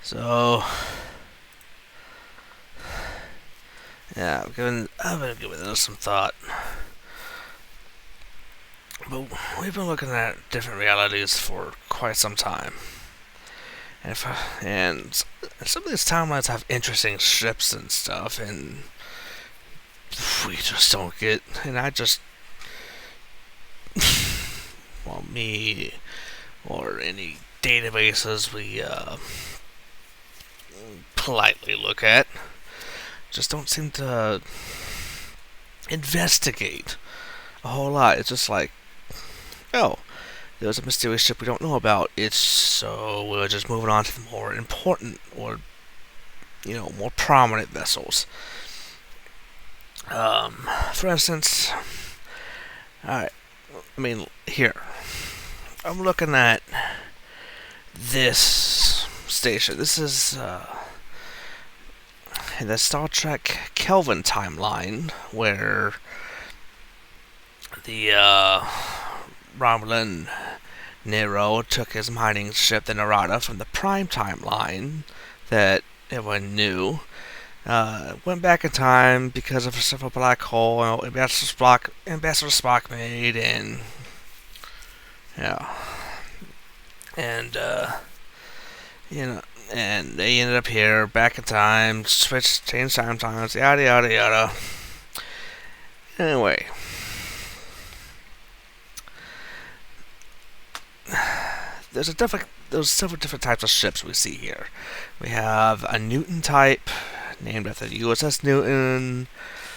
So, yeah, I've been giving this some thought. But we've been looking at different realities for quite some time. And some of these timelines have interesting ships and stuff, and we just don't get. And I just, well, me or any databases we politely look at, just don't seem to investigate a whole lot. It's just like, oh, there's a mysterious ship we don't know about. It's so we're just moving on to the more important or more prominent vessels. For instance, alright, I mean, here, I'm looking at this station. This is in the Star Trek Kelvin timeline, where the Romulan Nero took his mining ship, the Narada, from the Prime timeline that everyone knew. Went back in time because of a black hole Ambassador Spock made, and yeah, and and they ended up here back in time, changed times, yada yada yada. Anyway, there's several different types of ships we see here. We have a Newton type, named after the USS Newton,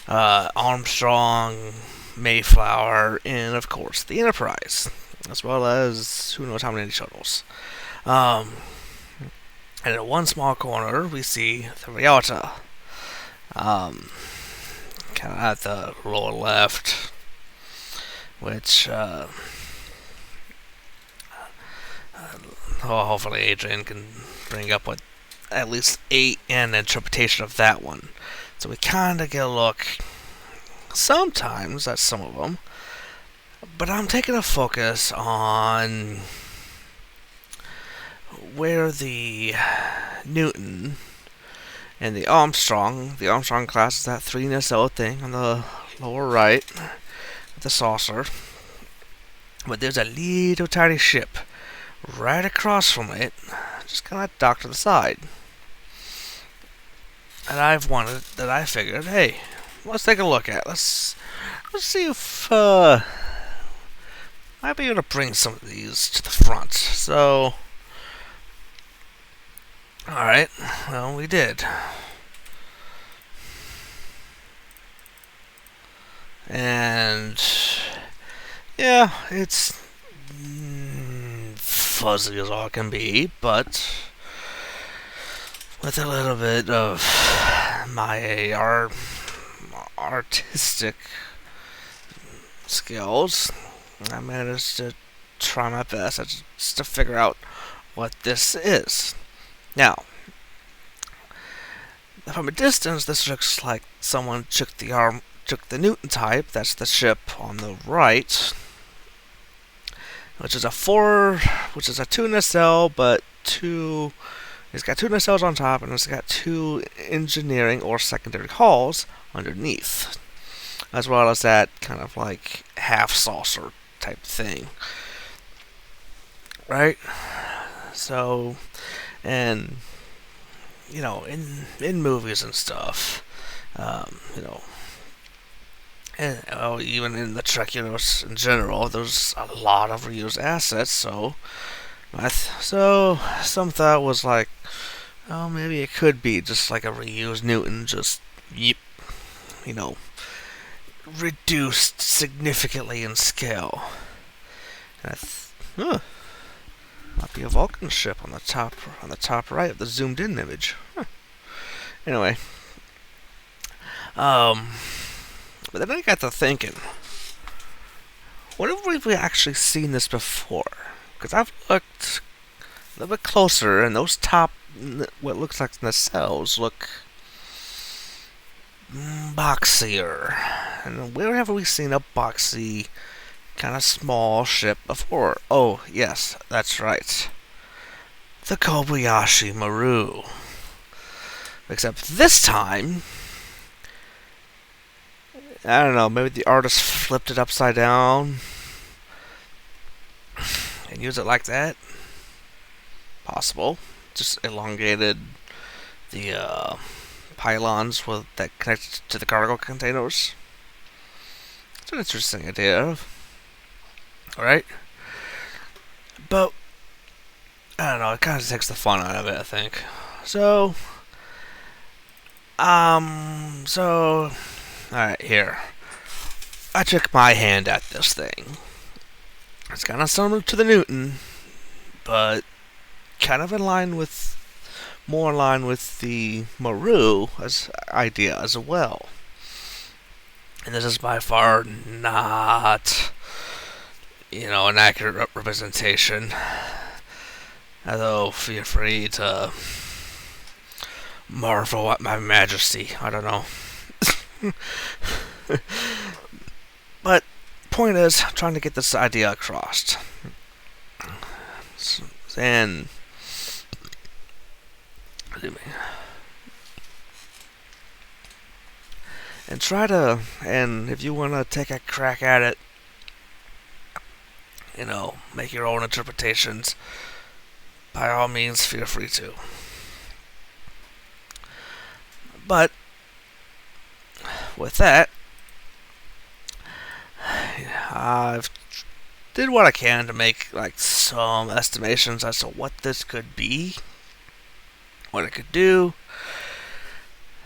Armstrong, Mayflower, and of course the Enterprise, as well as who knows how many shuttles. And in one small corner, we see the Rialta, kind of at the lower left, which hopefully Adrian can bring up what at least an interpretation of that one. So we kind of get a look sometimes at some of them, but I'm taking a focus on where the Newton and the Armstrong class is that 3 nacelle thing on the lower right, the saucer. But there's a little tiny ship right across from it, just kind of docked to the side. And I figured, hey, let's take a look at. Let's see if might be able to bring some of these to the front. So, all right, well, we did. And yeah, it's fuzzy as all can be, but with a little bit of my artistic skills, I managed to try my best just to figure out what this is. Now, from a distance, this looks like someone took the Newton type. That's the ship on the right, which is a 2 nacelle, but it's got 2 nacelles on top, and it's got 2 engineering or secondary hulls underneath, as well as that kind of like half saucer type thing, right? So, and in movies and stuff, and even in the Trek universe in general, there's a lot of reused assets. So some thought was like, oh, maybe it could be just like a reused Newton, just reduced significantly in scale. And might be a Vulcan ship on the top right of the zoomed in image. Anyway, but then I got to thinking, what if we actually seen this before? Because I've looked a little bit closer, and those top, what looks like nacelles, look boxier. And where have we seen a boxy, kind of small ship before? Oh, yes, that's right. the Kobayashi Maru. Except this time, I don't know, maybe the artist flipped it upside down and used it like that. Possible. Just elongated the pylons that connect to the cargo containers. It's an interesting idea. Alright? But, I don't know, it kind of takes the fun out of it, I think. So, alright, here. I took my hand at this thing. It's kind of similar to the Newton, but kind of more in line with the Maru as idea as well. And this is by far not, an accurate representation. Although, feel free to marvel at my majesty. I don't know. But, point is, I'm trying to get this idea across. And if you want to take a crack at it, make your own interpretations, by all means, feel free to. But, with that, I've did what I can to make, some estimations as to what this could be, what it could do.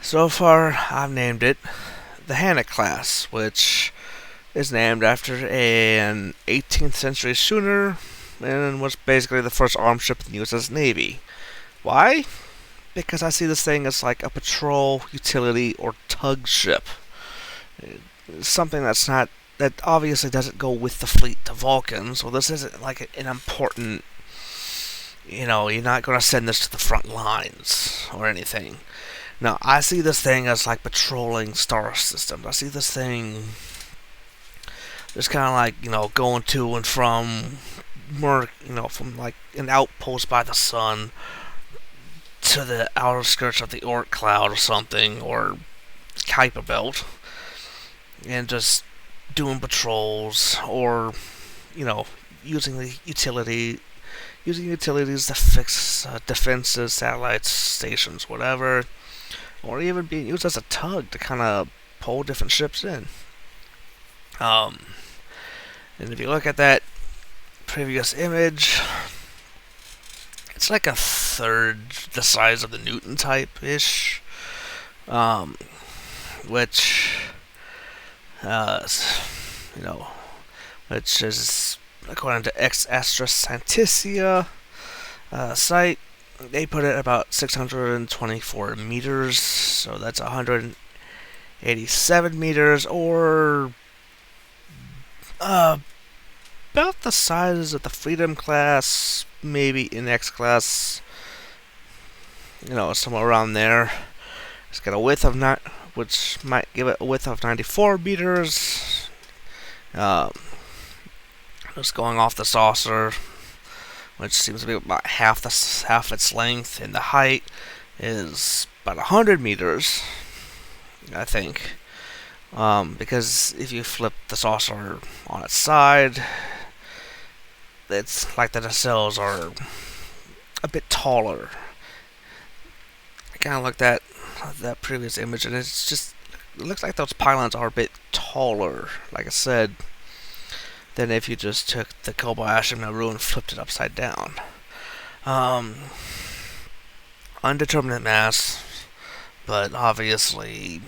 So far, I've named it the Hanna class, which is named after an 18th century schooner and was basically the first armed ship in the U.S. Navy. Why? Because I see this thing as like a patrol, utility, or tug ship. Something that obviously doesn't go with the fleet to Vulcan, so this isn't like an important, you're not going to send this to the front lines or anything. No, I see this thing as like patrolling star systems. I see this thing just kind of like, going to and from more, from like an outpost by the sun to the outer skirts of the Oort cloud or something, or Kuiper belt, and just doing patrols, or, using utilities to fix defenses, satellites, stations, whatever. Or even being used as a tug to kind of pull different ships in. And if you look at that previous image, it's like a third the size of the Newton type-ish. Which is according to Ex Astra Scientifica site. They put it about 624 meters, so that's 187 meters, or about the size of the Freedom class, maybe in X class, somewhere around there. It's got a width of which might give it a width of 94 meters. Just going off the saucer, which seems to be about half its length, and the height is about 100 meters, I think. Because if you flip the saucer on its side, it's like the nacelles are a bit taller. I kind of looked at that previous image, and it looks like those pylons are a bit taller, like I said, than if you just took the Kobayashi Maru and flipped it upside down. Undeterminate mass, but obviously,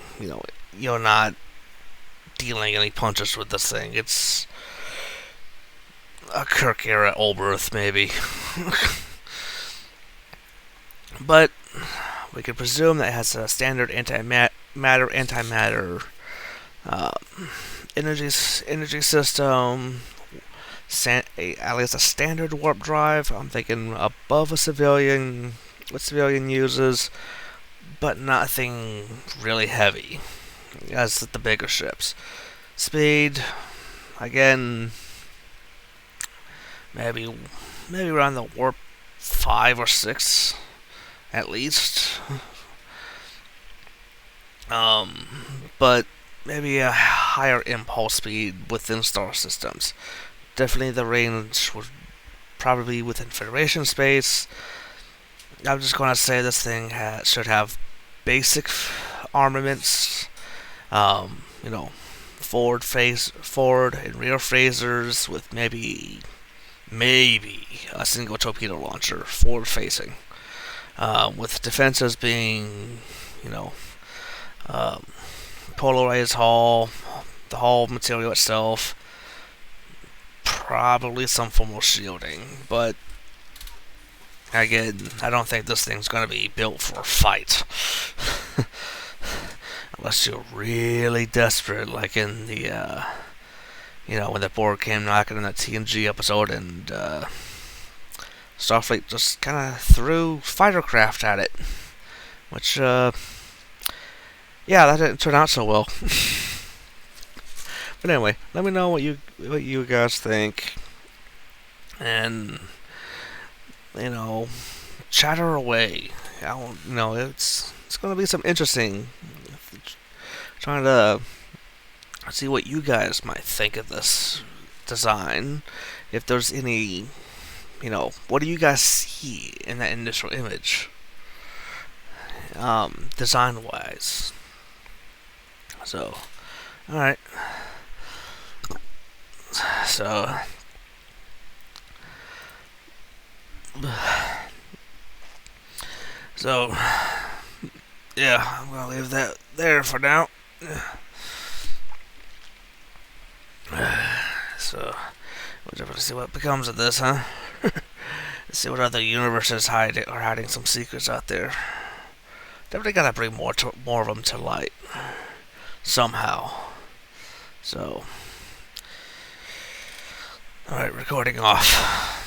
you're not dealing any punches with this thing. It's a Kirk era Olberth, maybe. But we can presume that it has a standard antimatter energy system, at least a standard warp drive. I'm thinking above what civilian uses, but nothing really heavy as the bigger ships. Speed, again, maybe around the warp 5 or 6 at least. But maybe a higher impulse speed within star systems. Definitely the range would probably be within Federation space. I'm just gonna say this thing should have basic armaments. You know, forward and rear phasers with maybe a single torpedo launcher forward facing. With defenses being, you know, polarized hull, the hull material itself, probably some form of shielding, but again, I don't think this thing's going to be built for a fight. Unless you're really desperate, like in the, when the Borg came knocking in that TNG episode and Starfleet just kind of threw fighter craft at it. Which, that didn't turn out so well. But anyway, let me know what you guys think. And, chatter away. It's going to be some interesting trying to see what you guys might think of this design. If there's any, what do you guys see in that initial image? Design-wise. So, alright. So, yeah, I'm gonna leave that there for now. So, we'll definitely see what becomes of this, huh? Let's see what other universes are hiding some secrets out there. Definitely gotta bring more of them to light. Somehow. So, alright, recording off.